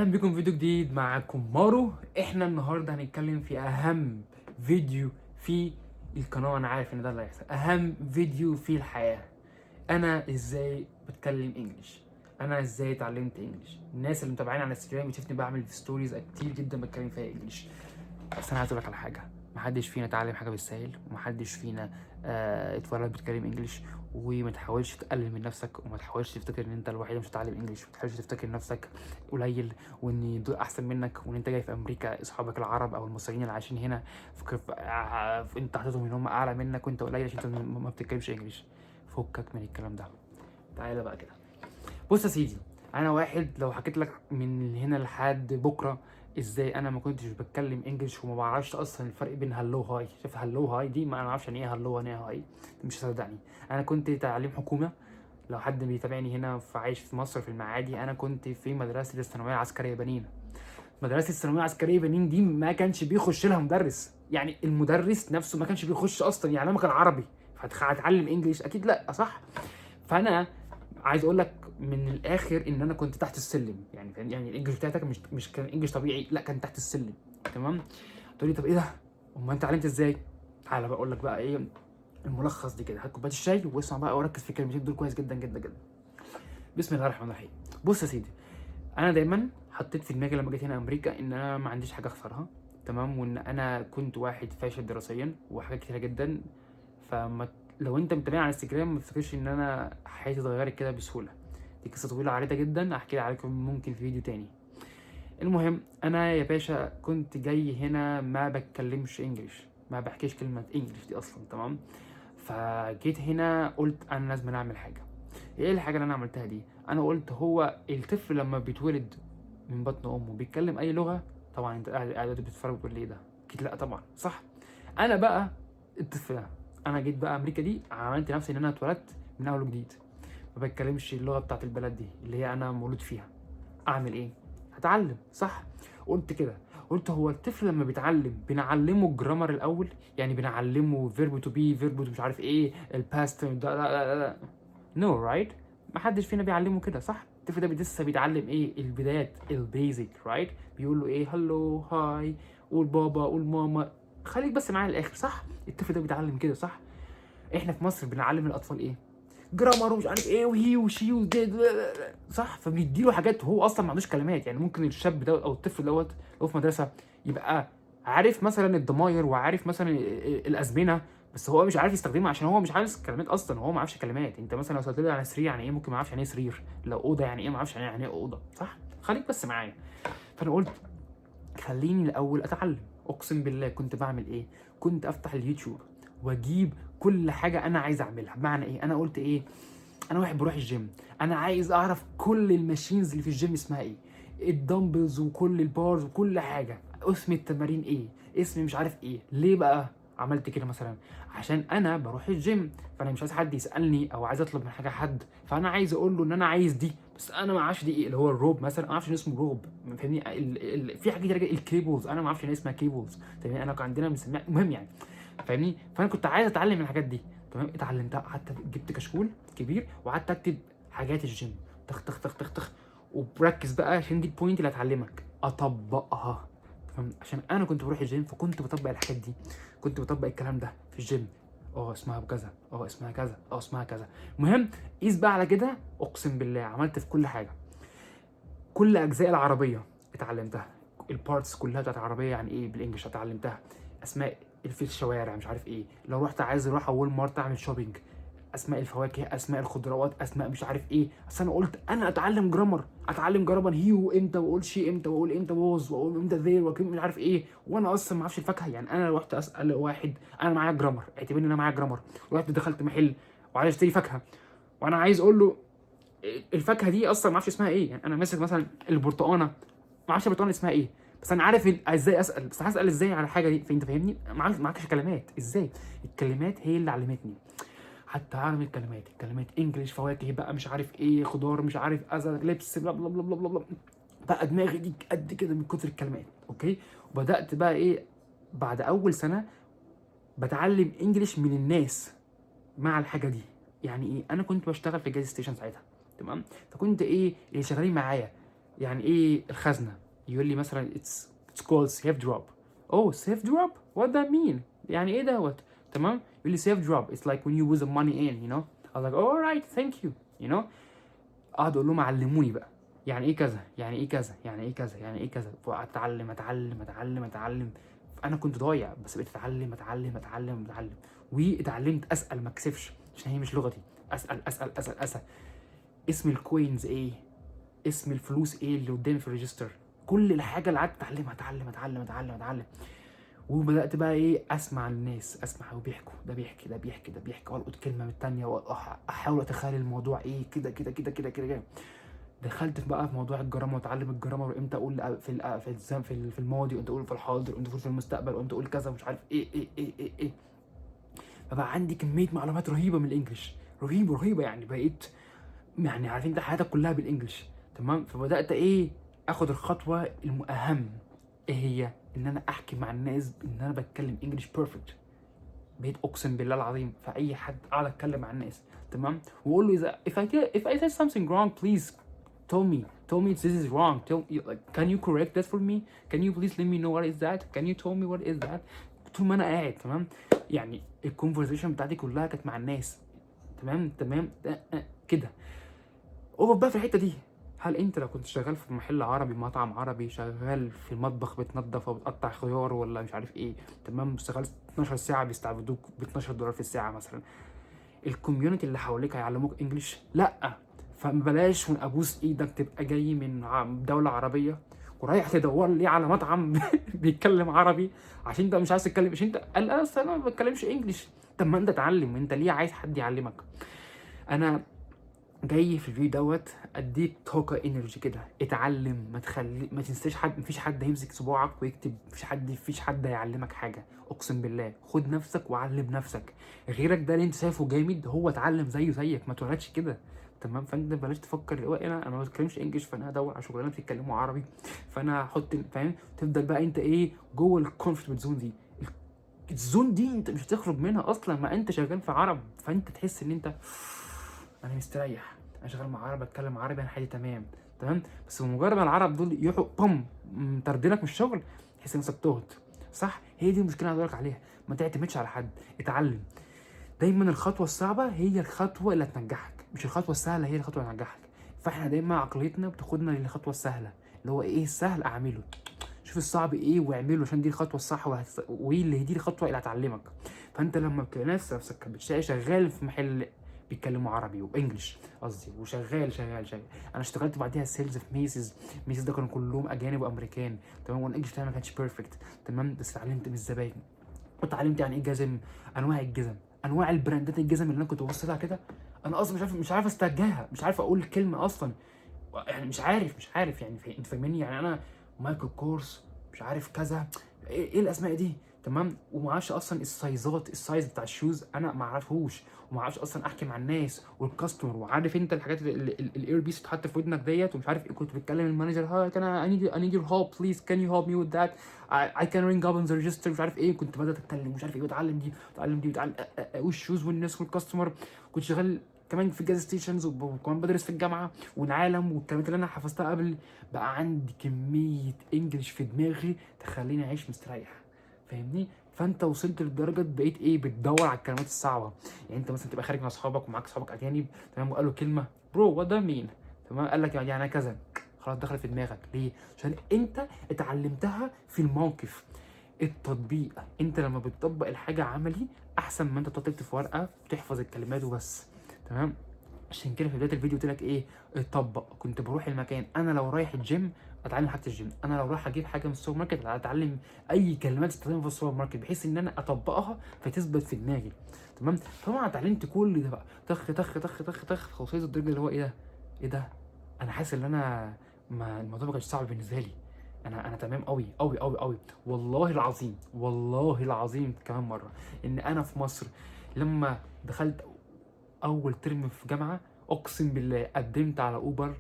اهلا بكم في فيديو جديد معاكم مارو. احنا النهارده هنتكلم في اهم فيديو في القناه. انا عارف ان ده اللي هيحصل، اهم فيديو في الحياه. انا ازاي بتكلم انجليش، انا ازاي اتعلمت انجليش. الناس اللي متابعين على الانستجرام بتشوفني بعمل ستوريز كتير جدا بتكلم فيها انجليش. بس انا عايز اقول لك على حاجه، محدش فينا اتعلم حاجه بالسهل، ومحدش فينا اتولد بيتكلم انجليش. وما تحاولش تقلل من نفسك، وما تحاولش تفتكر ان انت الوحيد مش هتتعلم انجليش، وما تحاولش تفتكر نفسك قليل وان دول احسن منك، وان انت جاي في امريكا اصحابك العرب او المصريين اللي عايشين هنا انت حاططهم ان هم اعلى منك وانت قليل عشان انت ما بتتكلمش انجليش. فكك من الكلام ده، تعالى بقى كده. بص يا سيدي، انا واحد لو حكيت لك من هنا لحد بكره ازاي انا ما كنتش بتكلم انجلش وما بعرفش اصلا الفرق بين هلو هاي. شوف هلو هاي دي ما انا اعرفش يعني ايه هلو يعني ايه هاي، مش هتصدقني. انا كنت تعليم حكومه. لو حد بيتابعني هنا عايش في مصر في المعادي، انا كنت في مدرسه الثانويه العسكريه بنين. مدرسه الثانويه العسكريه بنين دي ما كانش بيخش لها مدرس، يعني المدرس نفسه ما كانش بيخش اصلا، يعني انا كان عربي فهتعلم انجليش اكيد لا، صح؟ فانا عايز اقول لك من الاخر ان انا كنت تحت السلم، يعني فاهم؟ يعني الانجليش بتاعتك مش كان انجليش طبيعي، لا كان تحت السلم. تمام. تقول لي طب ايه ده؟ امال انت اتعلمت ازاي؟ تعالى بقى اقول لك بقى ايه الملخص دي كده. هات كوبايه الشاي واسمع بقى وركز في الكلمتين دول كويس جدا جدا جدا. بسم الله الرحمن الرحيم. بص يا سيدي، انا دايما حطيت في دماغي لما جيت هنا امريكا ان انا ما عنديش حاجه اخسرها، تمام، وان انا كنت واحد فاشل دراسيا وحاجات كتيره جدا. فما لو انت متابعني على انستجرام ما تفتكرش ان انا حياتي اتغيرت كده بسهوله. دي قصه طويله عريضه جدا احكي عليكم ممكن في فيديو تاني. المهم انا يا باشا كنت جاي هنا ما بتكلمش انجليش، ما بحكيش كلمه انجليش دي اصلا، تمام. فجيت هنا قلت انا لازم اعمل حاجه. ايه الحاجه اللي انا عملتها دي؟ انا قلت هو الطفل لما بيتولد من بطن امه بيتكلم اي لغه؟ طبعا انت قاعد بتتفرج وتقول لي ايه ده، اكيد لا طبعا، صح. انا بقى الطفل ده، انا جيت بقى امريكا دي عملت نفسي ان انا اتولدت من اول وجديد، ما بتكلمش اللغه بتاعت البلد دي اللي هي انا مولود فيها. اعمل ايه؟ هتعلم، صح. قلت كده، قلت هو الطفل لما بيتعلم بنعلمه الجرامر الاول، يعني بنعلمه فيرب تو بي، فيرب تو مش عارف ايه، الباست ده، لا لا لا. نو رايت، ما حدش فينا بيعلمه كده، صح. الطفل ده لسه بيتعلم ايه؟ البدايات، البيزك، رايت. بيقول له ايه؟ هلو هاي، قول بابا، قول ماما. خليك بس معايا الاخر، صح. الطفل ده بيتعلم كده، صح. احنا في مصر بنعلم الاطفال ايه؟ جرامر ومش عارف ايه وهي وشي ودي، صح. فبنديله حاجات هو اصلا ما عندوش كلمات. يعني ممكن الشاب دوت او الطفل دوت لو في مدرسه يبقى عارف مثلا الضماير وعارف مثلا الازمنه، بس هو مش عارف يستخدمها عشان هو مش عارف كلمات اصلا، هو ما عارفش كلمات. انت مثلا لو سالت لي على سرير يعني ايه، ممكن ما يعرفش يعني ايه سرير. لو اوضه يعني ايه، ما يعرفش يعني ايه اوضه، صح. خليك بس معايا. فانا قلت خليني الاول اتعلم. اقسم بالله كنت بعمل ايه؟ كنت افتح اليوتيوب واجيب كل حاجه انا عايز اعملها. بمعنى ايه؟ انا قلت ايه؟ انا واحد بروح الجيم، انا عايز اعرف كل الماشينز اللي في الجيم اسمها ايه، الدمبلز وكل البارز وكل حاجه، اسم التمارين ايه، اسم مش عارف ايه. ليه بقى عملت كده؟ مثلا عشان انا بروح الجيم، فانا مش عايز حد يسالني او عايز اطلب من حاجه حد، فانا عايز اقول له ان انا عايز دي، بس انا ما اعرفش دي ايه. اللي هو الروب مثلا، ما اعرفش ان اسمه روب، فاهمني؟ في حاجات كتير، الكيبلز انا ما اعرفش ان اسمها كيبلز، تمام. انا كان عندنا بنسميها، المهم يعني، فاهمني؟ فانا كنت عايز اتعلم من الحاجات دي، تمام. اتعلمتها، قعدت جبت كشكول كبير وقعدت اكتب حاجات الجيم، تخ تخ تخ تخ تخ. وبركز بقى عشان دي البوينت اللي هتعلمك اطبقها، تمام. عشان انا كنت بروح الجيم فكنت بطبق الحاجات دي، كنت بطبق الكلام ده في الجيم. اسمها كذا، اسمها كذا، اسمها كذا. المهم قيس بقى على كده، اقسم بالله عملت في كل حاجه. كل اجزاء العربيه اتعلمتها، البارتس كلها بتاعت العربيه يعني ايه بالانجلش اتعلمتها. اسماء في الشوارع مش عارف ايه، لو رحت عايز اروح اول مارت اعمل شوبينج، اسماء الفواكه، اسماء الخضروات، اسماء مش عارف ايه. بس انا قلت انا اتعلم جرامر، اتعلم جرامر هي وامتى، واقول شيء امتى، واقول امتى ووز، واقول امتى ذير، واكون مش عارف ايه. وانا اصلا ما اعرفش الفاكهه. يعني انا رحت اسال واحد، انا معايا جرامر، اعتبرني ان انا معايا جرامر، رحت دخلت محل وعايز اشتري فاكهه، وانا عايز اقول له الفاكهه دي اصلا ما اعرفش اسمها ايه. يعني انا ماسك مثلا البرتقانه، ما اعرفش البرتقانه اسمها ايه، بس انا عارف ازاي اسال. بس هسال ازاي على حاجه دي؟ فانت فاهمني؟ معكش كلمات، ازاي؟ الكلمات هي اللي علمتني. حتى اعلم الكلمات انجلش، فواكه بقى مش عارف ايه، خضار مش عارف ازرق، لبس، بلا بلا بلا بلا بلا بلا. بقى دماغي دي قد كده من كتر الكلمات، اوكي. وبدات بقى ايه؟ بعد اول سنه بتعلم انجلش من الناس مع الحاجه دي. يعني ايه؟ انا كنت بشتغل في جاز ستيشن ساعتها، تمام. فكنت ايه اللي شغالين معايا؟ يعني ايه الخزنه؟ يقول لي مثلا it's called safe drop. oh safe drop, what that mean؟ يعني ايه دوت؟ تمام. يقول لي safe drop it's like when you put the money in, you know. I was like all right thank you, you know. اقعد اقول لهم علموني بقى يعني ايه كذا، يعني ايه كذا، يعني ايه كذا، يعني ايه كذا، وقعدت اتعلم اتعلم اتعلم اتعلم. انا كنت ضايع بس بقيت اتعلم اتعلم اتعلم اتعلم، واتعلمت اسال ما اكسفش عشان هي مش لغتي. اسال اسال اسال اسال. اسم الكوينز ايه، اسم الفلوس ايه اللي قدامي في الريجستر، كل الحاجه اللي قعدت اتعلمها اتعلم اتعلم اتعلم اتعلم. وبدات بقى ايه اسمع الناس، اسمع وبيحكوا، ده بيحكي ده بيحكي ده بيحكي، والقط كلمه من الثانيه واحاول اتخيل الموضوع ايه كده كده كده كده كده كده. دخلت بقى في موضوع الجرامر واتعلم الجرامر، وامتى اقول في الماضي، وامتى اقول في الحاضر، وامتى اقول في المستقبل، وامتى اقول كذا ومش عارف ايه. فبقى عندي كميه معلومات رهيبه من الانجليش، رهيبه رهيبه يعني. بقيت يعني عارف انت حياتك كلها بالانجليش. تمام. فبدات ايه اخد الخطوه الاهم، ايه هي؟ ان انا احكي مع الناس ان انا بتكلم انجليش بيرفكت. بقيت اقسم بالله العظيم في اي حد اقعد اتكلم مع الناس، تمام، واقول له اذا if I said something wrong please tell me this is wrong. Like, can you correct that for me? Can you please let me know what is that? Can you tell me what is that? طول ما انا قاعد تمام. يعني الكونفرزيشن بتاعتي كلها كانت مع الناس. تمام تمام كده. اقف بقى في الحته دي. هل انت لو كنت شغال في محل عربي، مطعم عربي، شغال في المطبخ بتنظف وبتقطع خيار ولا مش عارف ايه، تمام، شغال 12 ساعه بيستعبدوك ب $12 في الساعه مثلا، الكوميونتي اللي حواليك هيعلموك انجليش؟ لا. فبلاش ابوس ايدك تبقى جاي من دوله عربيه ورايح تدور لي على مطعم بيتكلم عربي عشان انت مش عايز تتكلم، مش انت قال انا ما بتكلمش انجليش. طب ما انت اتعلم، انت ليه عايز حد يعلمك؟ انا جاي في الفيديو دوت اديك طاقه انرجي كده. اتعلم، ما تنساش حد، مفيش حد هيمسك صباعك ويكتب، مفيش حد هيعلمك حاجه. اقسم بالله خد نفسك وعلم نفسك. غيرك ده اللي انت شايفه جامد هو اتعلم زيه زيك، ما اتولدش كده. تمام. فانت بلاش تفكر اللي هو انا ما بتكلمش انجلش فانا هدور على شغلانه بتتكلموا عربي فانا هحط، فاهم؟ تفضل بقى انت ايه جوه الكونفورت زون دي. الزون دي انت مش هتخرج منها اصلا، ما انت شغال في عرب، فانت تحس ان انت انا مستريح، انا شغال مع عرب، بتكلم عربي، انا حالي تمام. تمام. بس بمجرد ما العرب دول يروحوا بوم مطردينك من الشغل تحس نفسك تهت. صح؟ هي دي المشكله اللي هقولك عليها. ما تعتمدش على حد، اتعلم. دايما الخطوه الصعبه هي الخطوه اللي هتنجحك، مش الخطوه السهله هي الخطوه اللي هتنجحك. فاحنا دايما عقليتنا بتاخدنا للخطوه السهله، اللي هو ايه السهل اعمله. شوف الصعب ايه واعمله عشان دي الخطوه الصح وايه اللي دي الخطوه اللي هتعلمك. فانت لما بتلاقي نفسك بتلاقي شغال في محل بيتكلموا عربي وانجلش قصدي، وشغال. انا اشتغلت بعديها سيلز في ميسيز ده كانوا كلهم اجانب وامريكان، تمام، والانجلش بتاعي ما كانش بيرفكت، تمام، بس اتعلمت من الزباين، واتعلمت يعني ايه جزم، انواع الجزم، انواع البراندات الجزم اللي انا كنت ببص لها كده. انا اصلا مش عارف استرجعها، مش عارف اقول الكلمه اصلا، يعني مش عارف يعني انت فاهمني؟ يعني انا مايكل كورس مش عارف كذا، ايه الاسماء دي؟ تمام. وما اعرفش اصلا السايز بتاع الشوز انا ما اعرفهوش، وما اعرفش اصلا احكي مع الناس والكاستمر، وعارف انت الحاجات الاير بيس تتحط في ودنك ديت ومش عارف ايه. كنت بتكلم المانجر هاي كان I need your help please can you help me with that I can ring up on the register مش عارف ايه. كنت بدات اتكلم مش عارف ايه واتعلم دي واتعلم والشوز والناس والكاستمر. كنت شغال كمان في جاز ستيشنز وكمان بدرس في الجامعه والعالم والكلمات اللي انا حفظتها قبل. بقى عندي كميه انجلش في دماغي تخليني اعيش مستريح، فاهمني؟ فانت وصلت لدرجه بقيت ايه بتدور على الكلمات الصعبه. يعني انت مثلا تبقى خارج مع اصحابك ومعاك اصحابك اجانب، تمام، وقالوا كلمه برو وات ذات مين، تمام، قال لك يعني كذا، خلاص دخلت في دماغك. ليه؟ عشان انت اتعلمتها في الموقف. التطبيق، انت لما بتطبق الحاجه عملي احسن ما انت تكتب في ورقه وتحفظ الكلمات وبس، تمام. عشان كده في بدايه الفيديو قلت لك ايه اتطبق. كنت بروح المكان، انا لو رايح الجيم اتعلم حاجه الجيم، انا لو رايح اجيب حاجه من السوبر ماركت اتعلم اي كلمات استخدمها في السوبر ماركت بحيث ان انا اطبقها فتثبت في دماغي، تمام. طبعا اتعلمت كل ده بقى طخ طخ طخ طخ طخ وصلت الدرجه اللي هو ايه ده انا حاسس ان انا ما الموضوع ما كانش صعب بالنسبه لي. انا تمام قوي قوي قوي قوي. والله العظيم والله العظيم كمان مره ان انا في مصر لما دخلت اول ترم في جامعه اقسم بالله قدمت على اوبر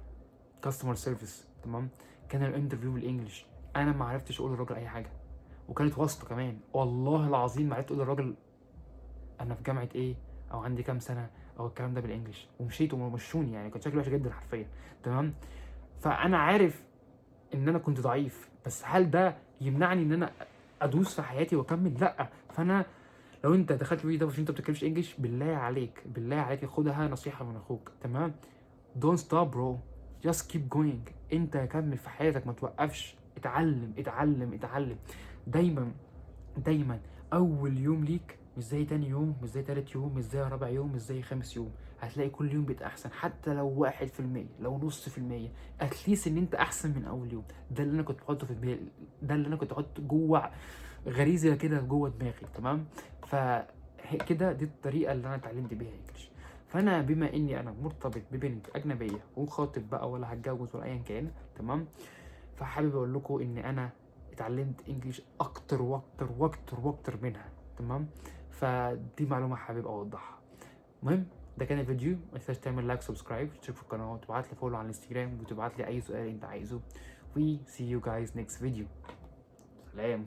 كاستمر سيرفيس، تمام. كان الانترفيو بالانجلش، انا ما عرفتش اقول للراجل اي حاجه، وكانت واسطه كمان. والله العظيم ما عرفت اقول للراجل انا في جامعه ايه او عندي كام سنه او الكلام ده بالانجلش، ومشيت ومشوني. يعني كان شكلي وحش جدا حرفيا، تمام. فانا عارف ان انا كنت ضعيف، بس هل ده يمنعني ان انا ادوس في حياتي واكمل؟ لا. فانا لو انت دخلت الفيديو ده عشان انت بتتكلمش انجلش، بالله عليك بالله عليك خدها نصيحه من اخوك، تمام؟ don't stop bro, just keep going. انت كمل في حياتك، ما توقفش، اتعلم اتعلم اتعلم. دايما دايما اول يوم ليك مش زي تاني يوم، مش زي تالت يوم، مش زي رابع يوم، مش زي خامس يوم. هتلاقي كل يوم بيتأحسن، حتى لو 1%، لو نص في المية، اتليست ان انت احسن من اول يوم. ده اللي انا كنت بحطه في دماغي، ده اللي انا كنت بحطه جوه غريزة كده جوه دماغي، تمام؟ فكده دي الطريقة اللي انا اتعلمت بيها انجلش. فانا بما اني انا مرتبط ببنت اجنبية وخاطب بقى ولا هتجوز ولا ايا كان، تمام؟ فحابب اقول لكم ان انا اتعلمت انجليش اكتر واكتر واكتر واكتر منها، تمام؟ فدي معلومه حابب اوضحها. المهم ده كان الفيديو، ما تنساش تعمل لايك سبسكرايب، تشترك في القناه، وتبعت لي فولو على الانستجرام، وتبعت لي اي سؤال انت عايزه. we see you guys next video. سلام.